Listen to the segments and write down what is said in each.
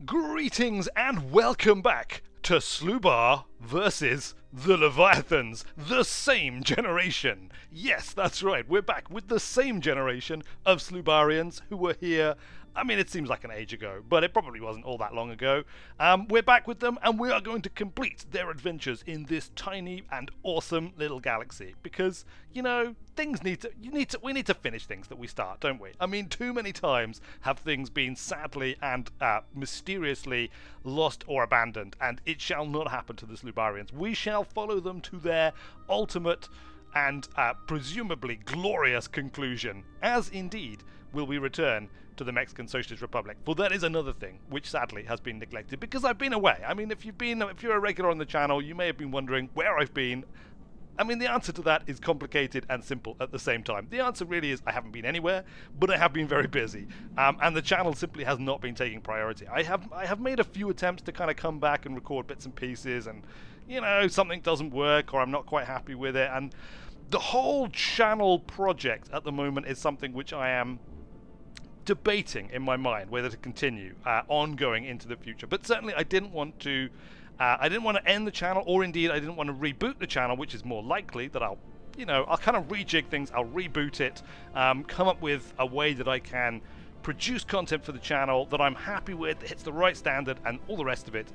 Greetings and welcome back to Slubar versus the Leviathans, the same generation. Yes, that's right, we're back with the same generation of Slubarians who were here. I mean, it seems like an age ago, but it probably wasn't all that long ago. We're back with them, and we are going to complete their adventures in this tiny and awesome little galaxy. Because, you know, we need to finish things that we start, don't we? I mean, too many times have things been sadly and mysteriously lost or abandoned, and it shall not happen to the Slubarians. We shall follow them to their ultimate and presumably glorious conclusion, as indeed will we return to the Mexican Socialist Republic. For that is another thing which sadly has been neglected because I've been away. I mean, if you're a regular on the channel, you may have been wondering where I've been. I mean, the answer to that is complicated and simple at the same time. The answer really is I haven't been anywhere, but I have been very busy, and the channel simply has not been taking priority. I have made a few attempts to kind of come back and record bits and pieces, and you know, something doesn't work or I'm not quite happy with it, and the whole channel project at the moment is something which I am debating in my mind whether to continue ongoing into the future. But certainly I didn't want to end the channel, or indeed I didn't want to reboot the channel, which is more likely that I'll kind of rejig things, I'll reboot it, come up with a way that I can produce content for the channel that I'm happy with, that hits the right standard and all the rest of it,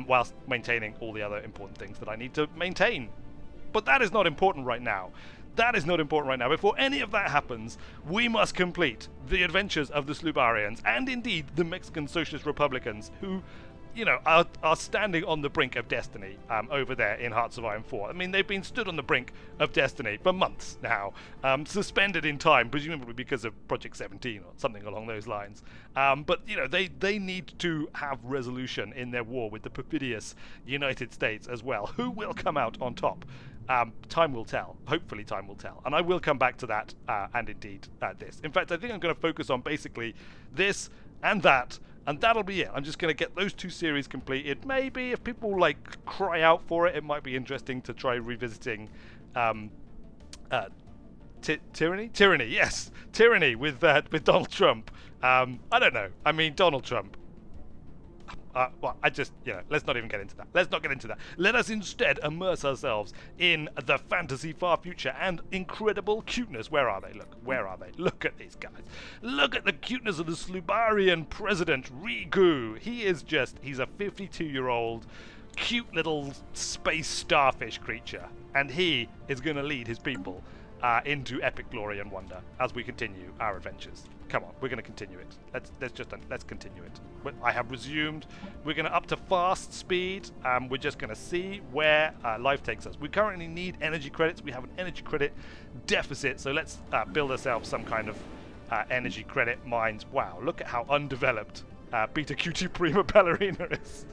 whilst maintaining all the other important things that I need to maintain. But that is not important right now. That is not important right now. Before any of that happens, we must complete the adventures of the Slubarians and indeed the Mexican Socialist Republicans who, you know, are standing on the brink of destiny over there in Hearts of Iron 4. I mean, they've been stood on the brink of destiny for months now, suspended in time, presumably because of Project 17 or something along those lines. But, you know, they need to have resolution in their war with the perfidious United States as well. Who will come out on top? Time will tell. Hopefully time will tell. And I will come back to that and indeed this. In fact, I think I'm going to focus on basically this and that, and that'll be it. I'm just going to get those two series completed. Maybe if people like cry out for it, it might be interesting to try revisiting Tyranny? Tyranny, yes. Tyranny with Donald Trump. I don't know. I mean, Donald Trump. Well, let's not even get into that. Let's not get into that. Let us instead immerse ourselves in the fantasy far future and incredible cuteness. Where are they? Look, where are they? Look at these guys. Look at the cuteness of the Slubarian president, Rigu. He's a 52-year-old cute little space starfish creature. And he is going to lead his people into epic glory and wonder as we continue our adventures. Come on, we're going to continue it. Let's continue it. I have resumed. We're going to up to fast speed. We're just going to see where life takes us. We currently need energy credits. We have an energy credit deficit, so let's build ourselves some kind of energy credit mines. Wow, look at how undeveloped Beta QT Prima Ballerina is.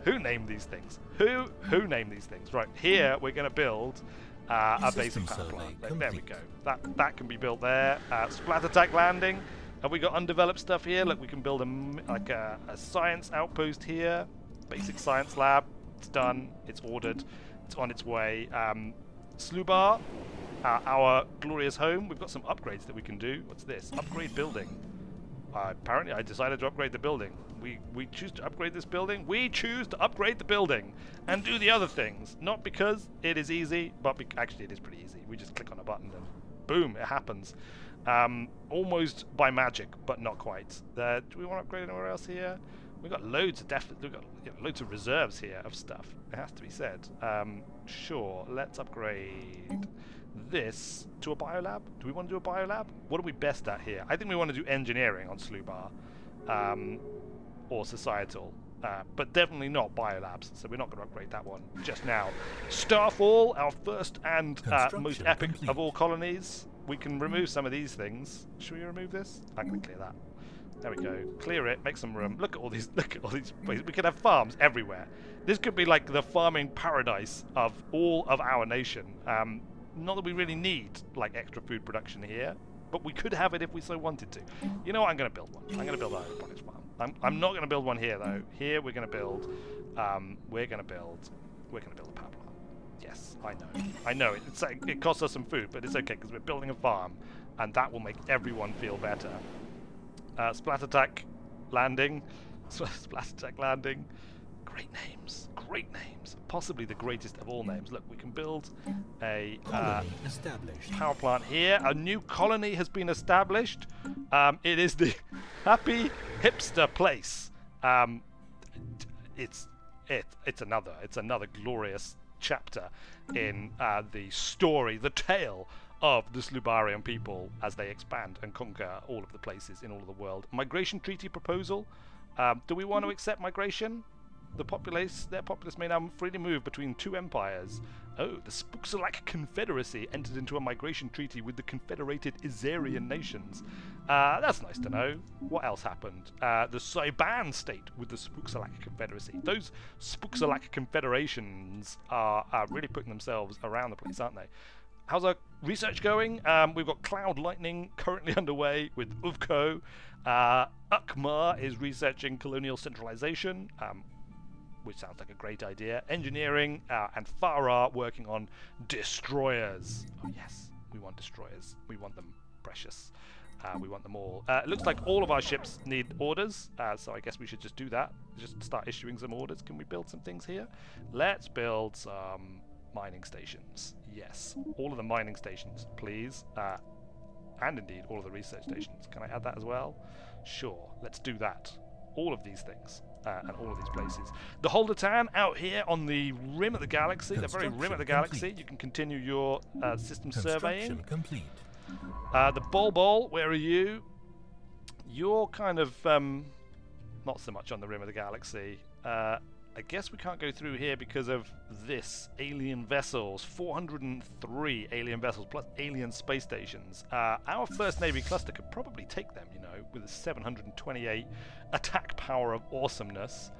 Who named these things? Who named these things? Right, here we're going to build a basic power plant. There we go. That can be built there. Splat attack landing. Have we got undeveloped stuff here? Look, we can build a science outpost here. Basic science lab. It's done. It's ordered. It's on its way. Slubar, our glorious home. We've got some upgrades that we can do. What's this? Upgrade building. Apparently, I decided to upgrade the building. We choose to upgrade this building. We choose to upgrade the building and do the other things. Not because it is easy, but actually it is pretty easy. We just click on a button and boom, it happens. Almost by magic, but not quite. Do we want to upgrade anywhere else here? We've got loads of loads of reserves here of stuff. It has to be said. Sure, let's upgrade this to a biolab. Do we want to do a biolab? What are we best at here? I think we want to do engineering on Slubar, or societal, but definitely not biolabs, so we're not going to upgrade that one just now. Starfall, our first and most epic of all colonies. We can remove some of these things. Should we remove this? I'm going to clear that. There we go. Clear it, make some room. Look at all these places. We could have farms everywhere. This could be like the farming paradise of all of our nation. Not that we really need like extra food production here, but we could have it if we so wanted to. You know what? I'm going to build one. I'm going to build a hydroponics farm. I'm not going to build one here though. Here we're going to build. We're going to build a power plant. Yes, I know. It costs us some food, but it's okay because we're building a farm, and that will make everyone feel better. Splat attack landing. Splash attack landing. Great names. Great names. Possibly the greatest of all names. Look, we can build a power plant here. A new colony has been established. It is the Happy Hipster Place. It's another glorious chapter in the story, the tale of the Slubarian people as they expand and conquer all of the places in all of the world. Migration treaty proposal. Do we want to accept migration? Their populace may now freely move between two empires. Oh, the Spooksalak Confederacy entered into a migration treaty with the Confederated Izarian nations. That's nice to know. What else happened? The Saiban state with the Spooksalak Confederacy. Those Spooksalak confederations are really putting themselves around the place, aren't they? How's our research going? We've got Cloud Lightning currently underway with Uvko. Ukmar is researching colonial centralization, which sounds like a great idea. Engineering and Farah working on destroyers. Oh yes, we want destroyers. We want them precious. We want them all. It looks like all of our ships need orders, so I guess we should just do that. Just start issuing some orders. Can we build some things here? Let's build some mining stations. Yes, all of the mining stations, please. And indeed, all of the research stations. Can I add that as well? Sure, let's do that. All of these things. And all of these places. The Holdertan out here on the rim of the galaxy, the very rim of the galaxy. You can continue your system surveying. Complete. The Bol, where are you? You're kind of not so much on the rim of the galaxy. I guess we can't go through here because of this. Alien vessels. 403 alien vessels plus alien space stations. Our first Navy cluster could probably take them, you know, with a 728 attack power of awesomeness.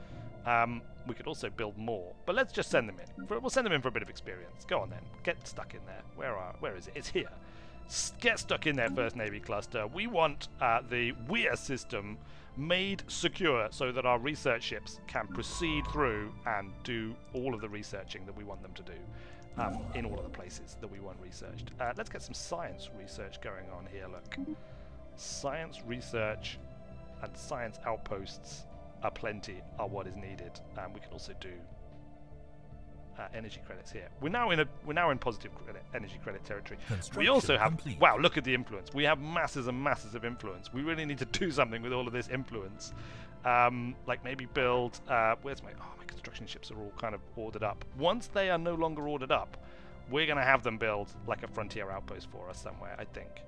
We could also build more, but let's just send them in. We'll send them in for a bit of experience. Go on then. Get stuck in there. Where is it? It's here. Get stuck in there, first Navy cluster. We want the Weir system made secure so that our research ships can proceed through and do all of the researching that we want them to do in all of the places that we want researched. Let's get some science research going on here. Look, science research and science outposts are what is needed. We can also do energy credits here. We're now in positive energy credit territory. We also have wow, look at the influence. We have masses and masses of influence. We really need to do something with all of this influence. Like maybe build where's my construction ships are all kind of ordered up. Once they are no longer ordered up, we're gonna have them build like a frontier outpost for us somewhere, I think.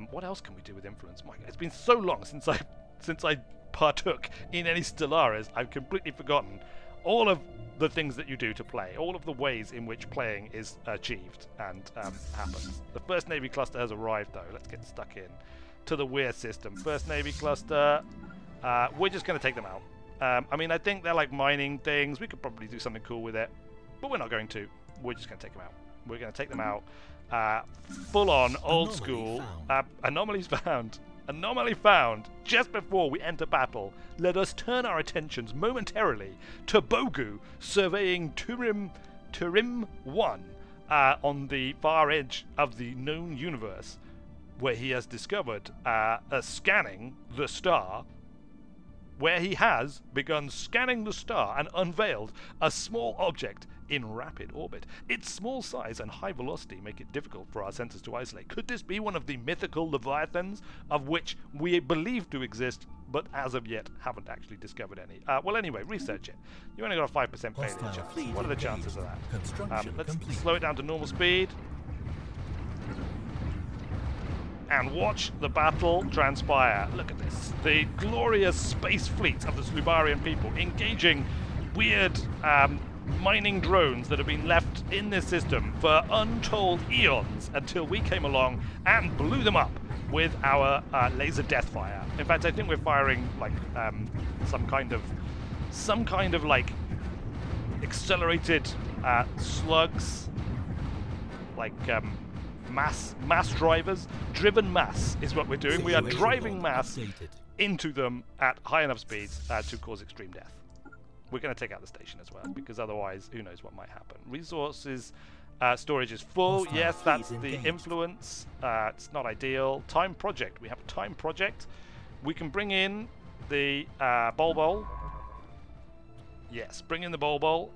What else can we do with influence? My God, it's been so long since I partook in any Stellaris, I've completely forgotten all of the things that you do to play, all of the ways in which playing is achieved and happens. The first Navy cluster has arrived though. Let's get stuck in to the Weir system. First Navy cluster, we're just going to take them out. I mean, I think they're like mining things. We could probably do something cool with it, but we're not going to. We're just going to take them out. We're going to take them out. Full on, old school. Anomalies found. Anomaly found just before we enter battle. Let us turn our attentions momentarily to Bogu surveying Turim 1 on the far edge of the known universe, where he has discovered scanning the star, where he has begun scanning the star and unveiled a small object in rapid orbit. Its small size and high velocity make it difficult for our sensors to isolate. Could this be one of the mythical Leviathans, of which we believe to exist, but as of yet haven't actually discovered any? Well, anyway, research it. You only got a 5% failure chance. What are the chances of that? Let's slow it down to normal speed. And watch the battle transpire. Look at this. The glorious space fleet of the Slubarian people engaging weird mining drones that have been left in this system for untold eons until we came along and blew them up with our laser death fire. In fact, I think we're firing like some kind of like accelerated slugs, like mass drivers. Driven mass is what we're doing. We are driving mass into them at high enough speeds to cause extreme death. We're going to take out the station as well, because otherwise, who knows what might happen. Resources, storage is full. Yes, that's the influence. It's not ideal. Time project. We have a time project. We can bring in the Bol. Yes, bring in the Bol.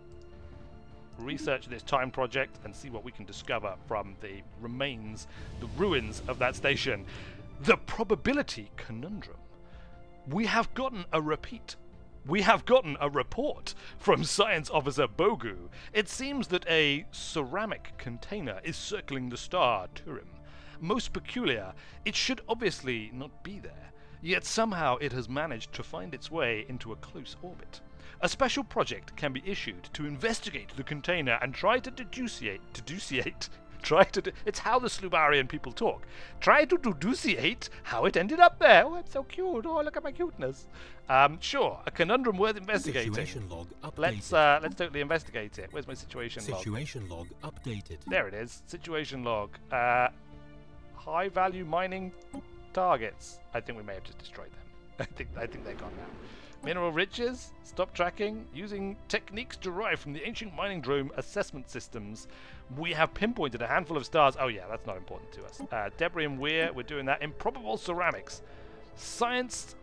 Research this time project and see what we can discover from the remains, the ruins of that station. The probability conundrum. We have gotten a repeat. We have gotten a report from Science Officer Bogu. It seems that a ceramic container is circling the star Turim. Most peculiar, it should obviously not be there, yet somehow it has managed to find its way into a close orbit. A special project can be issued to investigate the container and try to it's how the Slubarian people talk. Try to deduciate how it ended up there. Oh, it's so cute. Oh, look at my cuteness. Sure, a conundrum worth investigating. Situation log let's totally investigate it. Where's my situation log? Situation log updated. There it is. Situation log. High value mining targets. I think we may have just destroyed them. I think they're gone now. Mineral riches, stop tracking, using techniques derived from the ancient mining drone assessment systems. We have pinpointed a handful of stars. Oh yeah, that's not important to us. Debris and weir, we're doing that. Improbable ceramics. Scientist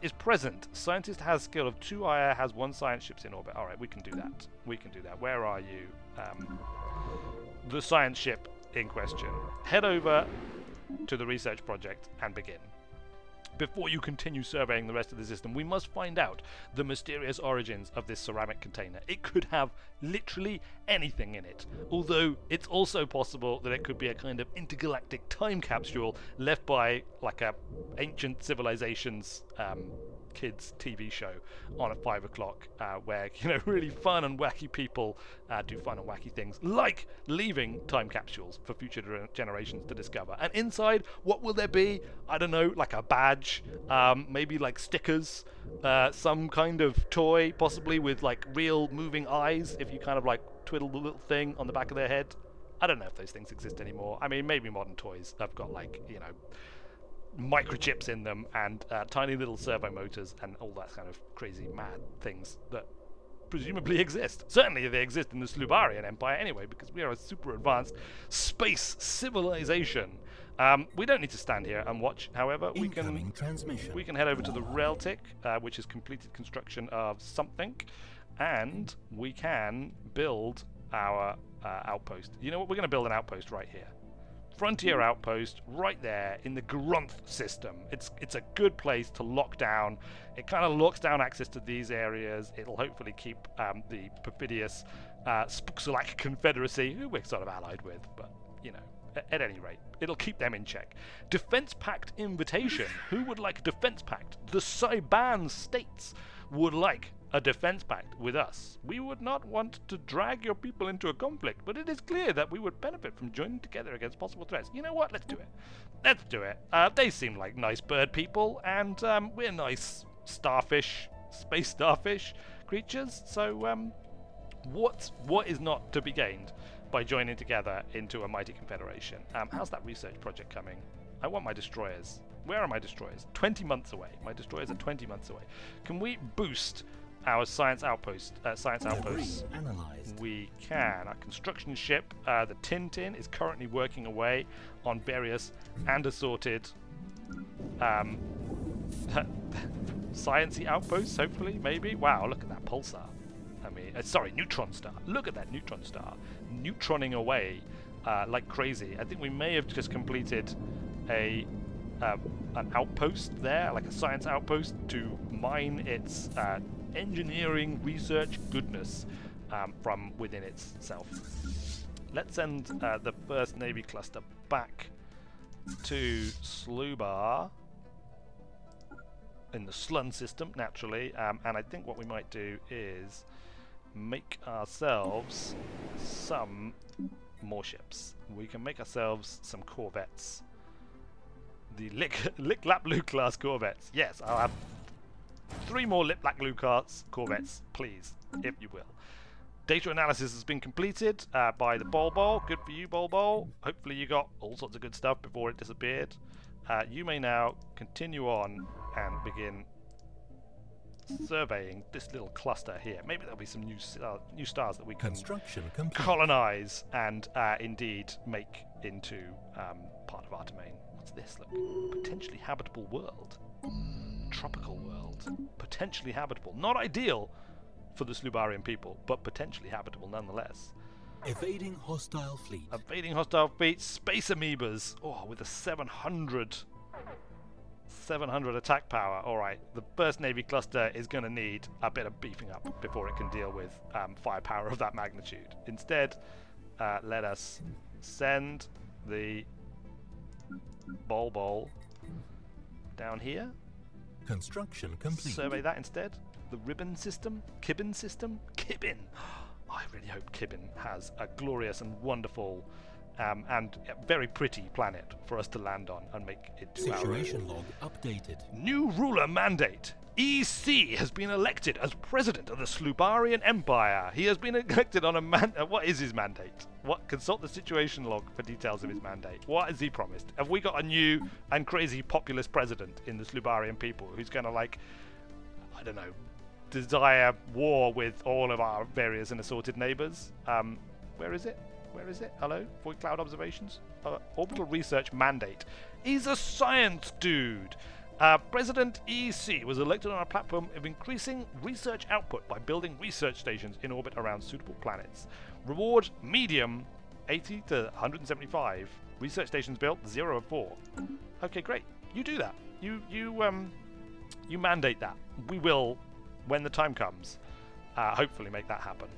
is present. Scientist has skill of 2 IR, has 1 science ships in orbit. Alright, we can do that. We can do that. Where are you? The science ship in question. Head over to the research project and begin. Before you continue surveying the rest of the system, we must find out the mysterious origins of this ceramic container. It could have literally anything in it, although it's also possible that it could be a kind of intergalactic time capsule left by like a ancient civilizations kids TV show on at 5 o'clock, where, you know, really fun and wacky people do fun and wacky things, like leaving time capsules for future generations to discover. And inside, what will there be? I don't know, like a badge, maybe like stickers, some kind of toy, possibly with like real moving eyes, if you kind of like twiddle the little thing on the back of their head. I don't know if those things exist anymore. I mean, maybe modern toys have got, like, you know, microchips in them and tiny little servo motors and all that kind of crazy mad things that presumably exist. Certainly they exist in the Slubarian Empire anyway, because we are a super advanced space civilization. We don't need to stand here and watch, however. We can head over to the Reltic, which has completed construction of something, and we can build our outpost. You know what? We're going to build an outpost right here. Frontier outpost right there in the Grunth system. It's a good place to lock down. It kind of locks down access to these areas. It'll hopefully keep the perfidious Spuksulak Confederacy, who we're sort of allied with, but, you know, at any rate, it'll keep them in check. Defense Pact invitation. Who would like a defense pact? The Saiban states would like a defense pact with us. We would not want to drag your people into a conflict, but it is clear that we would benefit from joining together against possible threats. You know what? Let's do it. Let's do it. They seem like nice bird people, and we're nice starfish, space starfish creatures. So what is not to be gained by joining together into a mighty confederation? How's that research project coming? I want my destroyers. Where are my destroyers? 20 months away. My destroyers are 20 months away. Can we boost our science outpost? Outposts. Analyzed. We can. Our construction ship, the Tintin, is currently working away on various and assorted sciencey outposts. Hopefully, maybe. Wow! Look at that pulsar. I mean, sorry, neutron star. Look at that neutron star, neutroning away like crazy. I think we may have just completed an outpost there, like a science outpost, to mine its engineering research goodness from within itself. Let's send the first Navy cluster back to Slubar in the Slun system, naturally, and I think what we might do is make ourselves some more ships. We can make ourselves some corvettes. The Lick-Lap-Loo class corvettes. Yes, I'll have 3 more Lick-Lap-Loo class corvettes, please, if you will. Data analysis has been completed by the Bol. Good for you, Bol. Hopefully you got all sorts of good stuff before it disappeared. You may now continue on and begin surveying this little cluster here. Maybe there'll be some new stars that we can colonize and indeed make into part of our domain. What's this? Look, potentially habitable world. tropical world. Potentially habitable. Not ideal for the Slubarian people, but potentially habitable nonetheless. Evading hostile fleet. Evading hostile fleet. Space amoebas. Oh, with a 700 attack power. Alright, the first Navy cluster is going to need a bit of beefing up before it can deal with firepower of that magnitude. Instead, let us send the Bol down here. Construction complete. Survey that instead. The ribbon system? Kibbin system? Kibbin! I really hope Kibbin has a glorious and wonderful and very pretty planet for us to land on and make it do our Situation log updated. New ruler mandate. EC has been elected as president of the Slubarian Empire. He has been elected on a what is his mandate? What? Consult the situation log for details of his mandate. What has he promised? Have we got a new and crazy populist president in the Slubarian people who's going to, like, I don't know, desire war with all of our various and assorted neighbors? Where is it? Where is it? Hello? Void Cloud Observations? Orbital Research Mandate. He's a science dude. President EC was elected on a platform of increasing research output by building research stations in orbit around suitable planets. Reward medium, 80 to 175. Research stations built, 0 of 4. Okay, great. You do that. You mandate that. We will, when the time comes, hopefully make that happen.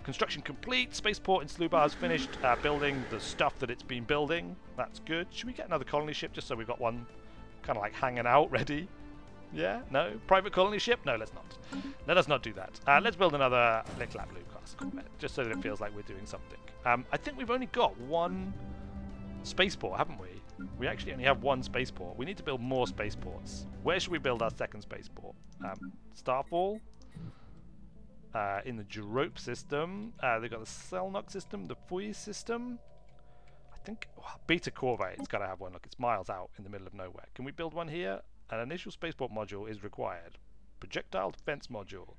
Construction complete. Spaceport in Slubar's finished building the stuff that it's been building. That's good. Should we get another colony ship just so we've got one kind of like hanging out, ready? Yeah? No? Private colony ship? No, let's not. Let us not do that. Let's build another Little Blue class combat, just so that it feels like we're doing something. I think we've only got one spaceport, haven't we? We actually only have one spaceport. We need to build more spaceports. Where should we build our second spaceport? Starfall? In the Jerope system. They've got the Selnok system, the Fui system. I think Beta Corvette, it's got to have one. Look, it's miles out in the middle of nowhere. Can we build one here? An initial spaceport module is required. Projectile defense module.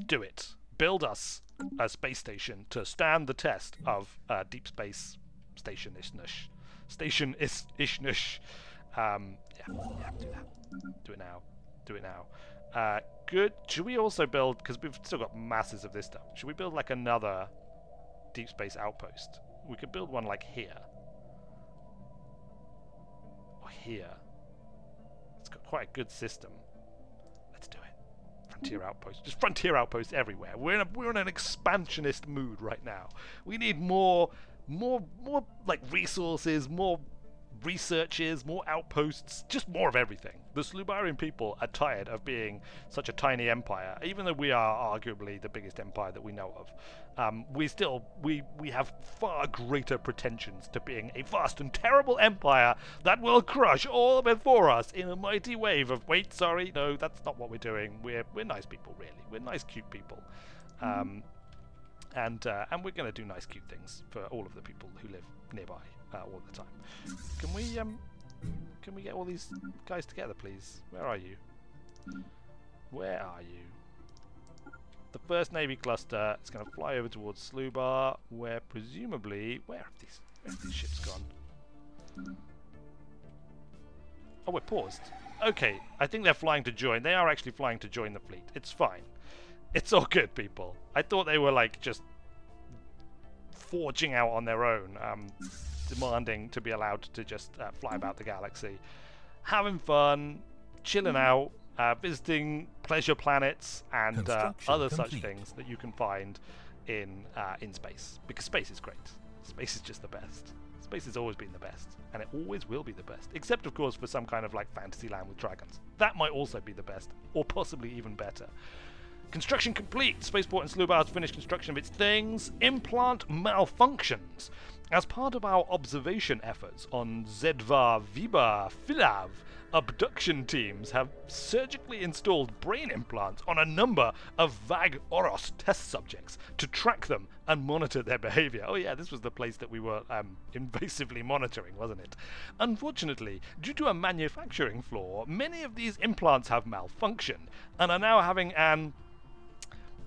Do it. Build us a space station to stand the test of deep space station-ishness. Station-ishness. Yeah, do that. Do it now. Do it now. Good. Should we also build, because we've still got masses of this stuff, should we build like another deep space outpost? We could build one like here. Or here. It's got quite a good system. Let's do it. Frontier outpost. Just frontier outposts everywhere. We're in an expansionist mood right now. We need more like resources, more researches, more outposts, just more of everything. The Slubarian people are tired of being such a tiny empire, even though we are arguably the biggest empire that we know of. We have far greater pretensions to being a vast and terrible empire that will crush all before us in a mighty wave of no, that's not what we're doing. We're nice people, really. We're nice, cute people. And we're going to do nice, cute things for all of the people who live nearby all the time. Can we get all these guys together, please? Where are you? Where are you? The first Navy cluster is going to fly over towards Slubar, where presumably... Where have these ships gone? Oh, we're paused. Okay, I think they're flying to join. They are actually flying to join the fleet. It's fine. It's all good, people. I thought they were, like, just forging out on their own, demanding to be allowed to just fly about the galaxy. Having fun, chilling out, visiting pleasure planets and other such things that you can find in space. Because space is great. Space is just the best. Space has always been the best, and it always will be the best. Except, of course, for some kind of like fantasy land with dragons. That might also be the best, or possibly even better. Construction complete. Spaceport in Slubar has finished construction of its things. Implant malfunctions. As part of our observation efforts on Zedvar Viba Filav, abduction teams have surgically installed brain implants on a number of Vag Oros test subjects to track them and monitor their behavior. Oh yeah, this was the place that we were invasively monitoring, wasn't it? Unfortunately, due to a manufacturing flaw, many of these implants have malfunctioned and are now having an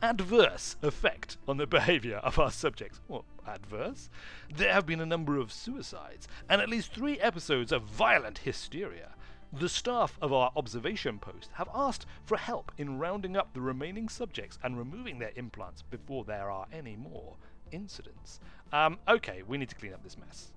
adverse effect on the behavior of our subjects. What, adverse? There have been a number of suicides and at least 3 episodes of violent hysteria. The staff of our observation post have asked for help in rounding up the remaining subjects and removing their implants before there are any more incidents. Okay, we need to clean up this mess.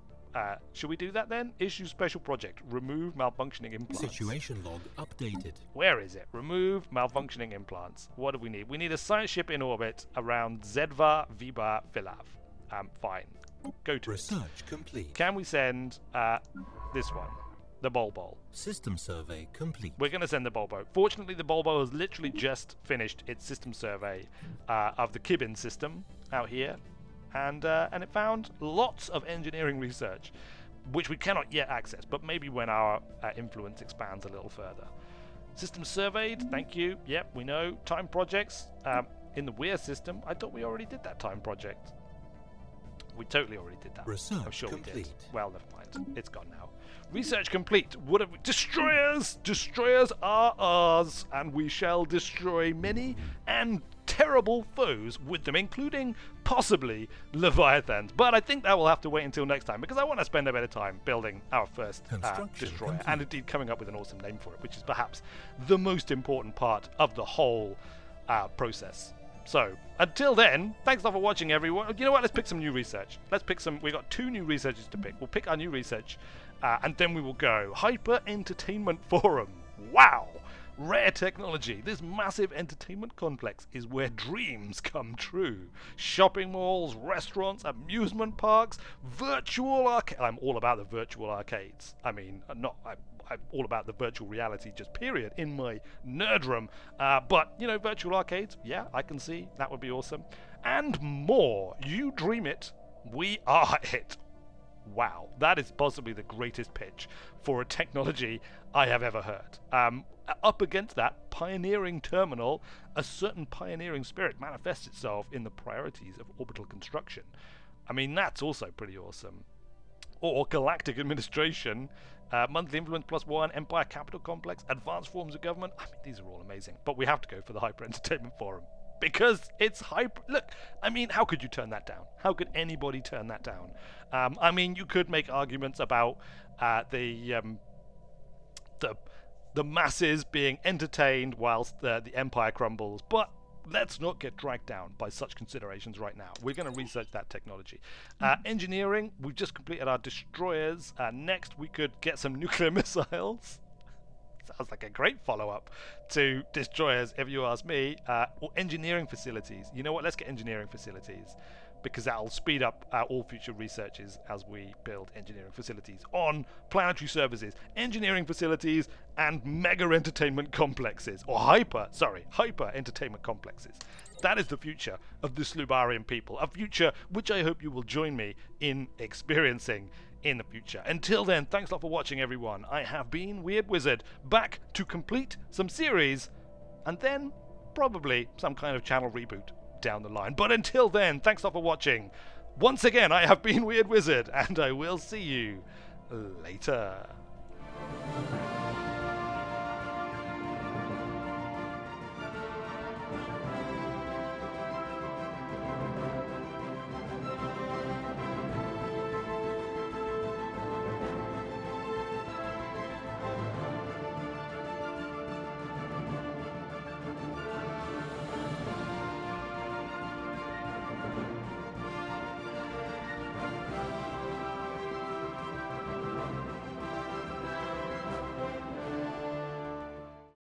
Should we do that then? Issue special project. Remove malfunctioning implants. Situation log updated. Where is it? Remove malfunctioning implants. What do we need? We need a science ship in orbit around Zedva Viba Filav. Fine. Go to Research complete. Can we send this one? The Bulbo. System survey complete. We're going to send the Bulbo. Fortunately, the Bulbo has literally just finished its system survey of the Kibin system out here. And it found lots of engineering research, which we cannot yet access, but maybe when our influence expands a little further. System surveyed, thank you. Yep, we know. Time projects in the Weir system. I thought we already did that time project. We totally already did that. Research I'm sure complete. we did. Well, never mind. It's gone now. Research complete. What have we? Destroyers! Destroyers are ours, and we shall destroy many and terrible foes with them, including possibly Leviathans. But I think that will have to wait until next time, because I want to spend a bit of time building our first destroyer, complete. and indeed coming up with an awesome name for it, which is perhaps the most important part of the whole process. So, until then, thanks a lot for watching, everyone. You know what? Let's pick some new research. Let's pick some. We've got 2 new researchers to pick. We'll pick our new research, and then we will go. Hyper Entertainment Forum. Wow! Rare technology. This massive entertainment complex is where dreams come true. Shopping malls, restaurants, amusement parks, virtual arcades. I'm all about the virtual arcades. I mean, I'm all about the virtual reality, just period, in my nerdrum. But, you know, virtual arcades, yeah, I can see. That would be awesome. And more. You dream it. We are it. Wow. That is possibly the greatest pitch for a technology I have ever heard. Up against that pioneering terminal, a certain pioneering spirit manifests itself in the priorities of orbital construction. I mean, that's also pretty awesome. Or Galactic Administration, Monthly Influence +1, Empire Capital Complex, Advanced Forms of Government. I mean, these are all amazing. But we have to go for the Hyper Entertainment Forum. Because it's hyper. Look, I mean, how could you turn that down? How could anybody turn that down? I mean, you could make arguments about the masses being entertained whilst the Empire crumbles, but let's not get dragged down by such considerations right now. We're going to research that technology. Engineering, we've just completed our destroyers. Next, we could get some nuclear missiles. Sounds like a great follow-up to destroyers, if you ask me. Or engineering facilities. You know what? Let's get engineering facilities, because that'll speed up all future researches as we build engineering facilities on planetary services, engineering facilities, and mega entertainment complexes, or hyper entertainment complexes. That is the future of the Slubarian people, a future which I hope you will join me in experiencing in the future. Until then, thanks a lot for watching, everyone. I have been Weird Wizard, back to complete some series, and then probably some kind of channel reboot down the line. But until then, thanks a lot for watching. Once again, I have been Weird Wizard, and I will see you later.